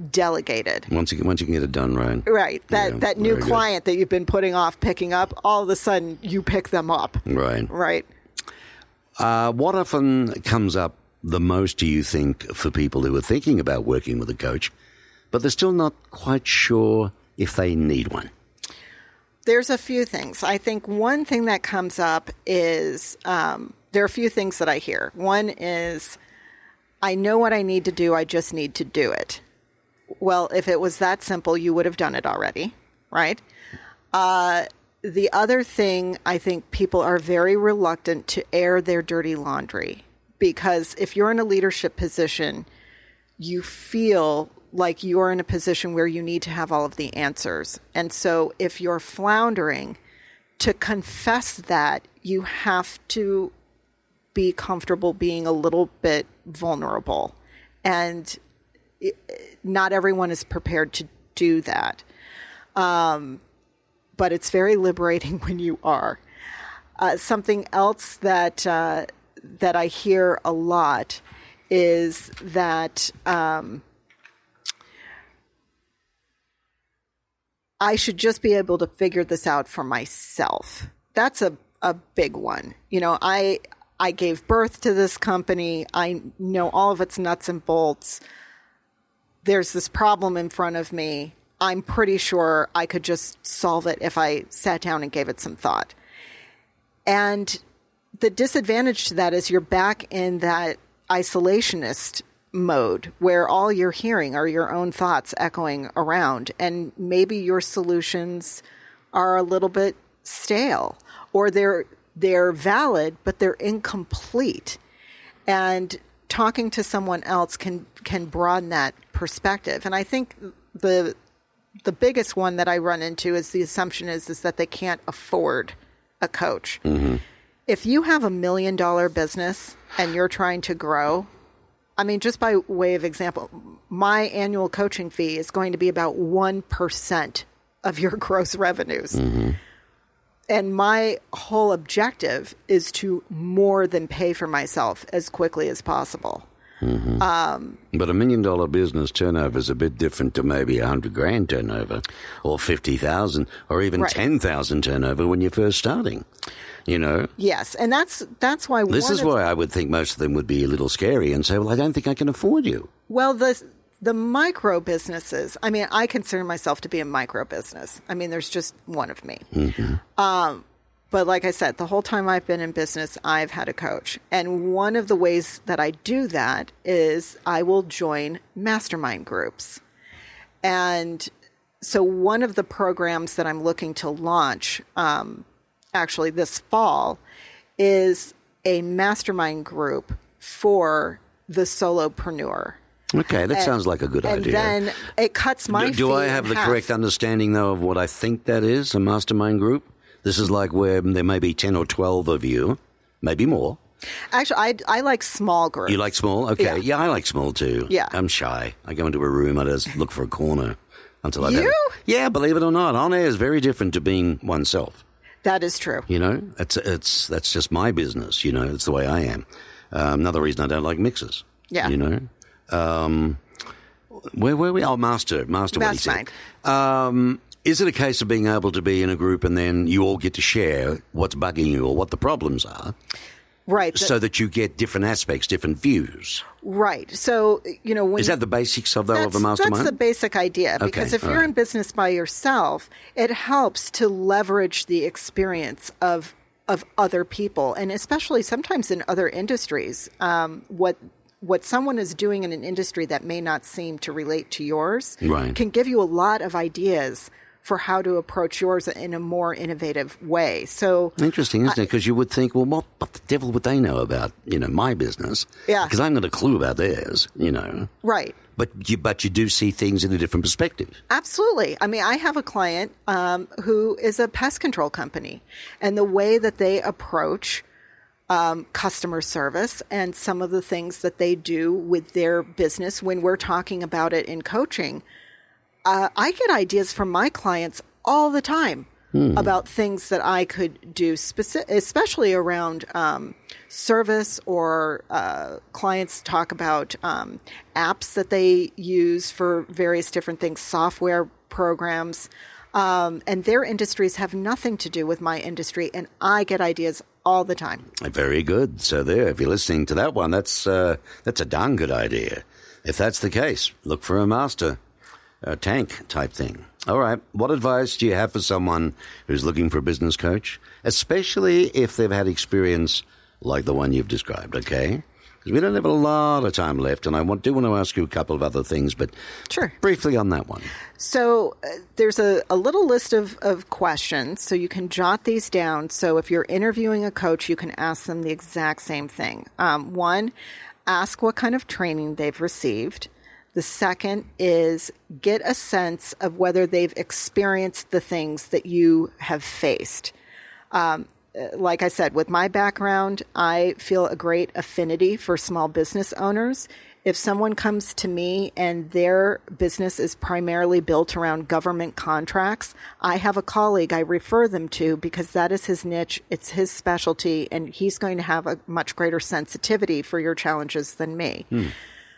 delegated. Once you can get it done right. Right. That new client that you've been putting off picking up, all of a sudden you pick them up. Right. Right. What often comes up the most, do you think, for people who are thinking about working with a coach, but they're still not quite sure if they need one? There's a few things. I think one thing that comes up is there are a few things that I hear. One is, I know what I need to do. I just need to do it. Well, if it was that simple, you would have done it already, right? The other thing, I think people are very reluctant to air their dirty laundry. Because if you're in a leadership position, you feel like you're in a position where you need to have all of the answers. And so if you're floundering, to confess that, you have to be comfortable being a little bit vulnerable. And not everyone is prepared to do that. But it's very liberating when you are. Something else that I hear a lot is that I should just be able to figure this out for myself. That's a big one. I gave birth to this company. I know all of its nuts and bolts. There's this problem in front of me. I'm pretty sure I could just solve it if I sat down and gave it some thought. And the disadvantage to that is you're back in that isolationist mode where all you're hearing are your own thoughts echoing around. And maybe your solutions are a little bit stale or they're valid, but they're incomplete. And talking to someone else can broaden that perspective. And I think the biggest one that I run into is the assumption is that they can't afford a coach. if you have $1 million business and you're trying to grow, I mean, just by way of example, my annual coaching fee is going to be about 1% of your gross revenues. Mm-hmm. And my whole objective is to more than pay for myself as quickly as possible. Mm-hmm. But $1 million business turnover is a bit different to maybe $100,000 turnover, or 50,000, or even Right. 10,000 turnover when you're first starting. You know. Yes, and that's why This is why I would think most of them would be a little scary and say, "Well, I don't think I can afford you." Well, the micro businesses. I mean, I consider myself to be a micro business. I mean, there's just one of me. Mm-hmm. But like I said, the whole time I've been in business, I've had a coach. And one of the ways that I do that is I will join mastermind groups. And so one of the programs that I'm looking to launch, actually this fall, is a mastermind group for the solopreneur. Okay, that sounds like a good idea. And then it cuts my fee Do I have in the half. correct understanding, though, of what I think that is, a mastermind group? This is like where there may be 10 or 12 of you, maybe more. Actually, I like small groups. You like small? Okay. Yeah, I like small too. Yeah. I'm shy. I go into a room, I just look for a corner until I You? Yeah, believe it or not. On air is very different to being oneself. That is true. You know, that's just my business. You know, it's the way I am. Another reason I don't like mixers. Yeah. You know, where were we? Oh, master. What he said. Is it a case of being able to be in a group and then you all get to share what's bugging you or what the problems are, Right. so that you get different aspects, different views? Right. So, you know, when Is that the basics of a that's mastermind? the basic idea. Because Okay, if all you're right. in business by yourself, it helps to leverage the experience of other people, and especially sometimes in other industries. What someone is doing in an industry that may not seem to relate to yours Right. can give you a lot of ideas for how to approach yours in a more innovative way. So Interesting, isn't it? Because you would think, well, what the devil would they know about, you know, my business? Yeah. Because I haven't got a clue about theirs, you know. right. But you do see things in a different perspective. Absolutely. I mean, I have a client who is a pest control company, and the way that they approach customer service and some of the things that they do with their business when we're talking about it in coaching, I get ideas from my clients all the time about things that I could do, especially around service, or clients talk about apps that they use for various different things, software programs, and their industries have nothing to do with my industry, and I get ideas all the time. Very good. So there, if you're listening to that one, that's a darn good idea. If that's the case, look for a master. A tank type thing. All right. What advice do you have for someone who's looking for a business coach, especially if they've had experience like the one you've described, okay? Because we don't have a lot of time left, and I do want to ask you a couple of other things, but Sure. briefly on that one. So there's a little list of questions, so you can jot these down. So if you're interviewing a coach, you can ask them the exact same thing. One, ask what kind of training they've received. The second is get a sense of whether they've experienced the things that you have faced. Like I said, with my background, I feel a great affinity for small business owners. If someone comes to me and their business is primarily built around government contracts, I have a colleague I refer them to because that is his niche, it's his specialty, and he's going to have a much greater sensitivity for your challenges than me.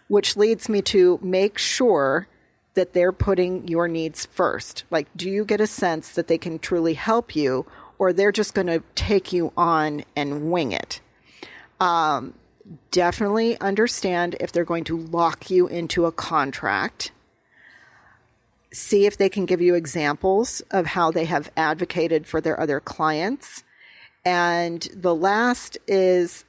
Which leads me to make sure that they're putting your needs first. Like, do you get a sense that they can truly help you, or they're just going to take you on and wing it? Definitely understand if they're going to lock you into a contract. See if they can give you examples of how they have advocated for their other clients. And the last is,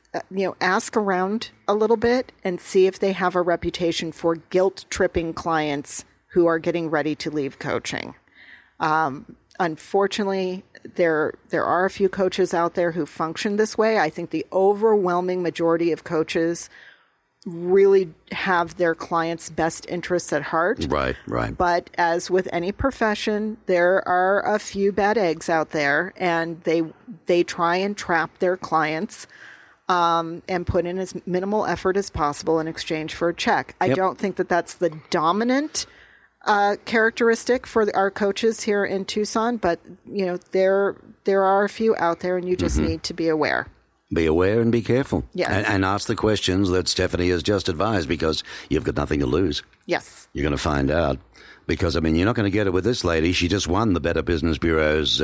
ask around a little bit and see if they have a reputation for guilt-tripping clients who are getting ready to leave coaching. Unfortunately, there are a few coaches out there who function this way. I think the overwhelming majority of coaches really have their clients' best interests at heart. Right. But as with any profession, there are a few bad eggs out there, and they try and trap their clients and put in as minimal effort as possible in exchange for a check. I don't think that that's the dominant characteristic for our coaches here in Tucson, but there are a few out there, and you just need to be aware. Be aware and be careful. Yes. And ask the questions that Stephanie has just advised, because you've got nothing to lose. Yes. You're going to find out. Because, I mean, you're not going to get it with this lady. She just won the Better Business Bureau's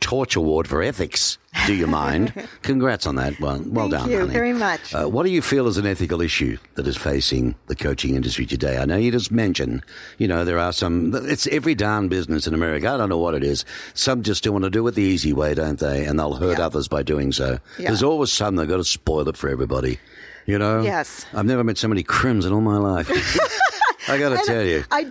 Torch Award for Ethics. Do you mind? Congrats on that one. Well done, honey. Thank you very much. What do you feel is an ethical issue that is facing the coaching industry today? I know you just mentioned, there are some, it's every darn business in America. I don't know what it is. Some just do want to do it the easy way, don't they? And they'll hurt others by doing so. Yeah. There's always some that got to spoil it for everybody. Yes. I've never met so many crims in all my life. I got to tell you. I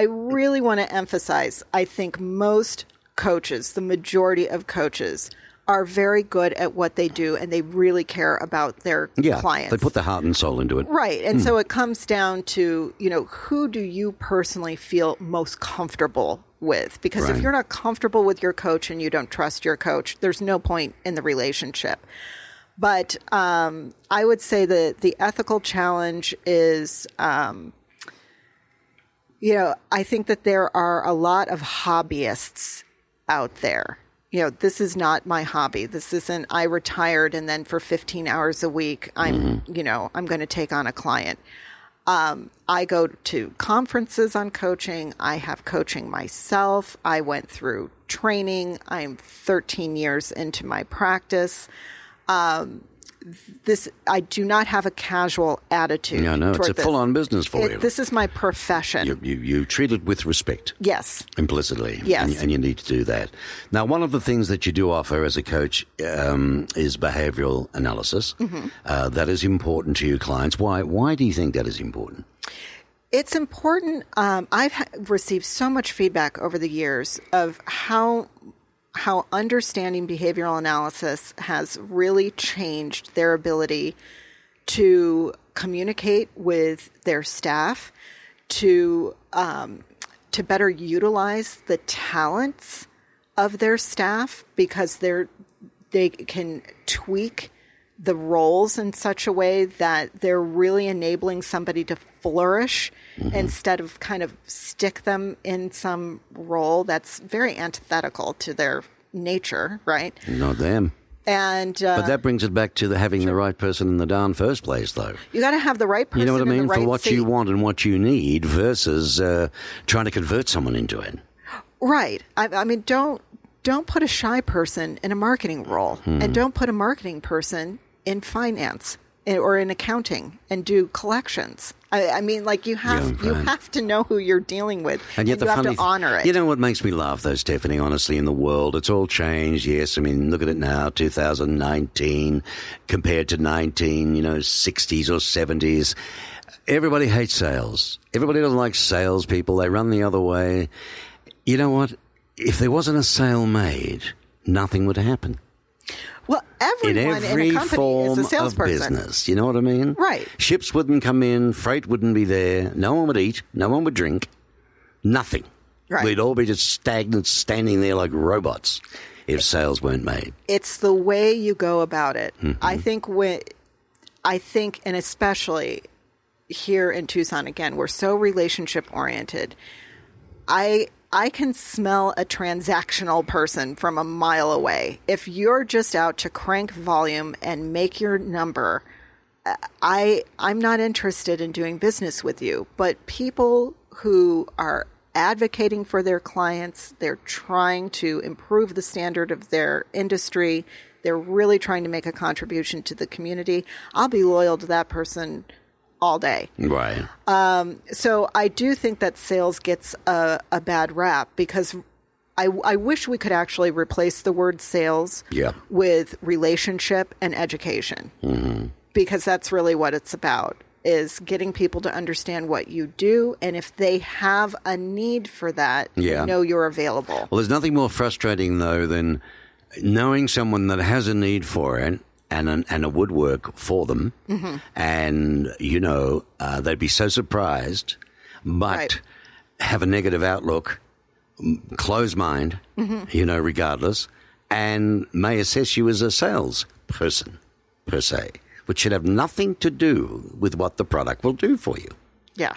really want to emphasize, I think most coaches, the majority of coaches, are very good at what they do, and they really care about their clients. They put their heart and soul into it. Right. And so it comes down to, who do you personally feel most comfortable with? Because if you're not comfortable with your coach and you don't trust your coach, there's no point in the relationship. But I would say that the ethical challenge is... I think that there are a lot of hobbyists out there. This is not my hobby. This isn't, I retired and then for 15 hours a week, I'm going to take on a client. I go to conferences on coaching. I have coaching myself. I went through training. I'm 13 years into my practice. I do not have a casual attitude. No, it's a full-on business for you. This is my profession. You treat it with respect. Yes. Implicitly. Yes. And you need to do that. Now, one of the things that you do offer as a coach is behavioral analysis. That is important to your clients. Why do you think that is important? It's important. I've received so much feedback over the years of how understanding behavioral analysis has really changed their ability to communicate with their staff, to better utilize the talents of their staff, because they can tweak the roles in such a way that they're really enabling somebody to flourish instead of kind of stick them in some role that's very antithetical to their nature, right? Not them. And but that brings it back to having the right person in the darn first place, though. You got to have the right person. You know what I mean? In the right for what seat. you want and what you need versus trying to convert someone into it. Right. I mean, don't put a shy person in a marketing role, and don't put a marketing person in finance or in accounting and do collections. I mean, like you have to know who you're dealing with, and yet you have to honor it. You know what makes me laugh, though, Stephanie, honestly, in the world, it's all changed, yes. I mean, look at it now, 2019 compared to 60s or 70s. Everybody hates sales. Everybody doesn't like salespeople. They run the other way. You know what? If there wasn't a sale made, nothing would happen. Well, everyone in a company is a salesperson. Of business, you know what I mean? Right. Ships wouldn't come in, freight wouldn't be there, no one would eat, no one would drink, nothing. Right. We'd all be just stagnant, standing there like robots if sales weren't made. It's the way you go about it. I think, and especially here in Tucson, again, we're so relationship oriented. I can smell a transactional person from a mile away. If you're just out to crank volume and make your number, I'm not interested in doing business with you. But people who are advocating for their clients, they're trying to improve the standard of their industry, they're really trying to make a contribution to the community, I'll be loyal to that person all day. Right. So I do think that sales gets a bad rap, because I wish we could actually replace the word sales with relationship and education, because that's really what it's about, is getting people to understand what you do. And if they have a need for that, you know you're available. Well, there's nothing more frustrating, though, than knowing someone that has a need for it, and it would work for them, and they'd be so surprised, but have a negative outlook, closed mind, regardless, and may assess you as a salesperson, per se, which should have nothing to do with what the product will do for you. Yeah.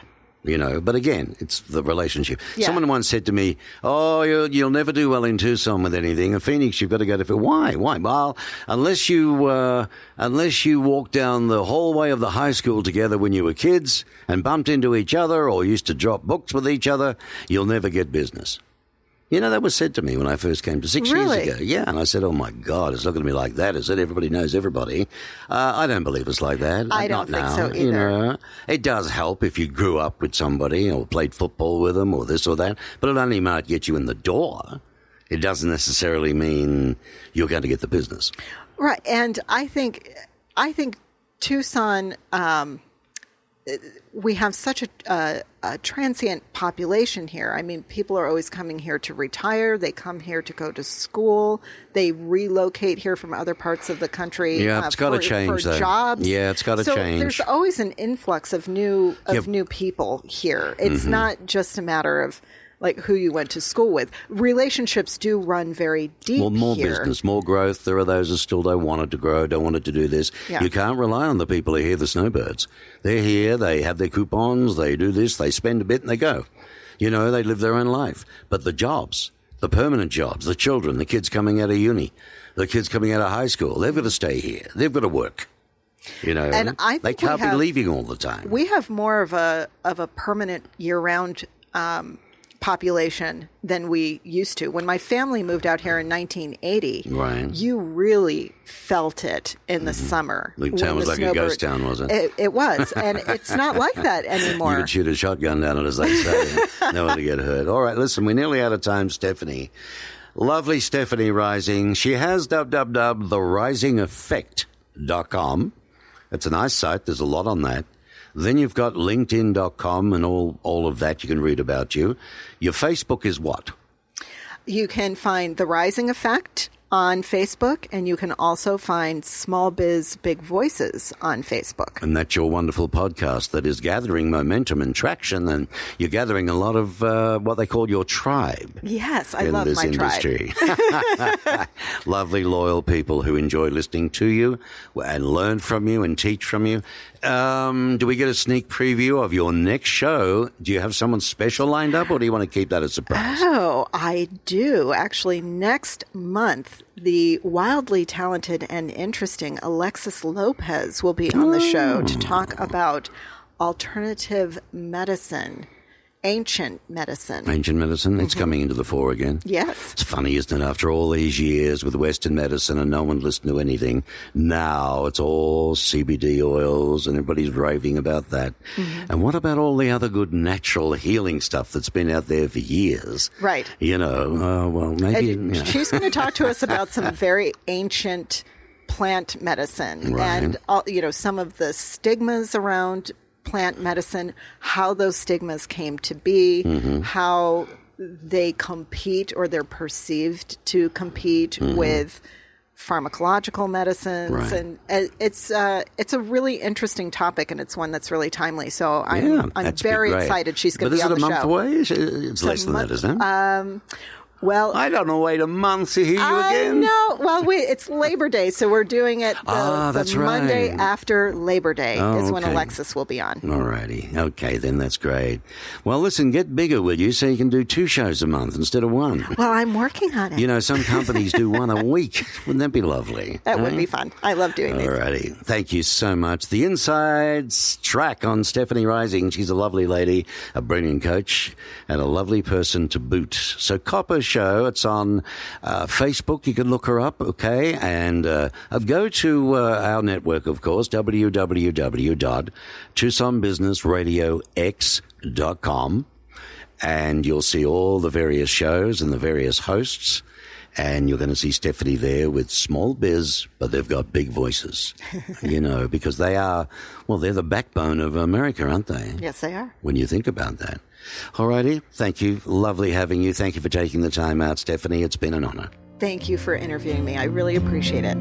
But again, it's the relationship. Yeah. Someone once said to me, "Oh, you'll never do well in Tucson with anything. In Phoenix, you've got to go to." Why? Well, unless you walked down the hallway of the high school together when you were kids and bumped into each other or used to drop books with each other, you'll never get business. That was said to me when I first came to 6 years ago. Yeah, and I said, "Oh my God, it's not going to be like that, is it? Everybody knows everybody." I don't believe it's like that. I don't think now, so either. It does help if you grew up with somebody or played football with them or this or that, but it only might get you in the door. It doesn't necessarily mean you're going to get the business. Right, and I think Tucson. We have such a transient population here. I mean, people are always coming here to retire. They come here to go to school. They relocate here from other parts of the country. Yeah, it's got to change, for though. Jobs. Yeah, it's got to change. There's always an influx of new people here. It's not just a matter of like who you went to school with. Relationships do run very deep. Well, more here. business, more growth. There are those who still don't want it to grow, don't want it to do this. Yeah. You can't rely on the people who are here, the snowbirds. They're here, they have their coupons, they do this, they spend a bit and they go. They live their own life. But the jobs, the permanent jobs, the children, the kids coming out of uni, the kids coming out of high school, they've got to stay here. They've got to work. And I think they can't be leaving all the time. We have more of a permanent year-round population than we used to. When my family moved out here in 1980, right, you really felt it in the summer. The town was like a ghost town, was it? It was, and it's not like that anymore. You could shoot a shotgun down it, as they say, and no one to get hurt. All right, listen, we're nearly out of time, Stephanie. Lovely Stephanie Rising. She has therisingeffect.com. It's a nice site. There's a lot on that. Then you've got LinkedIn.com and all of that you can read about you. Your Facebook is what? You can find The Rising Effect on Facebook, and you can also find Small Biz Big Voices on Facebook. And that's your wonderful podcast that is gathering momentum and traction, and you're gathering a lot of what they call your tribe. Yes, I love my industry. tribe. Lovely, loyal people who enjoy listening to you and learn from you and teach from you. Do we get a sneak preview of your next show? Do you have someone special lined up, or do you want to keep that a surprise? Oh, I do. Actually, next month, the wildly talented and interesting Alexis Lopez will be on the show to talk about alternative medicine. Ancient medicine. Ancient medicine? It's coming into the fore again. Yes. It's funny, isn't it? After all these years with Western medicine and no one listened to anything, now it's all CBD oils and everybody's raving about that. Mm-hmm. And what about all the other good natural healing stuff that's been out there for years? Right. Well, maybe... She's going to talk to us about some very ancient plant medicine. Right. And, some of the stigmas around plant medicine, how those stigmas came to be, how they compete or they're perceived to compete with pharmacological medicines. Right. And it's a really interesting topic, and it's one that's really timely. So I'm very excited she's going to be on the show. But is it a month away? It's less than that, isn't it? Well, I don't know. Wait a month to hear you again. No, well, it's Labor Day, so we're doing it the Monday after Labor Day is when Alexis will be on. All righty. Okay, then that's great. Well, listen, get bigger, will you, so you can do 2 shows a month instead of 1. Well, I'm working on it. Some companies do 1 a week. Wouldn't that be lovely? That would be fun. I love doing these. All righty. Thank you so much. The Insides track on Stephanie Rising. She's a lovely lady, a brilliant coach, and a lovely person to boot. So Copper Show. It's on Facebook. You can look her up, okay? And go to our network, of course, www.TucsonBusinessRadioX.com, and you'll see all the various shows and the various hosts. And you're going to see Stephanie there with Small Biz, but they've got big voices, because they're the backbone of America, aren't they? Yes, they are. When you think about that. All righty. Thank you. Lovely having you. Thank you for taking the time out, Stephanie. It's been an honor. Thank you for interviewing me. I really appreciate it.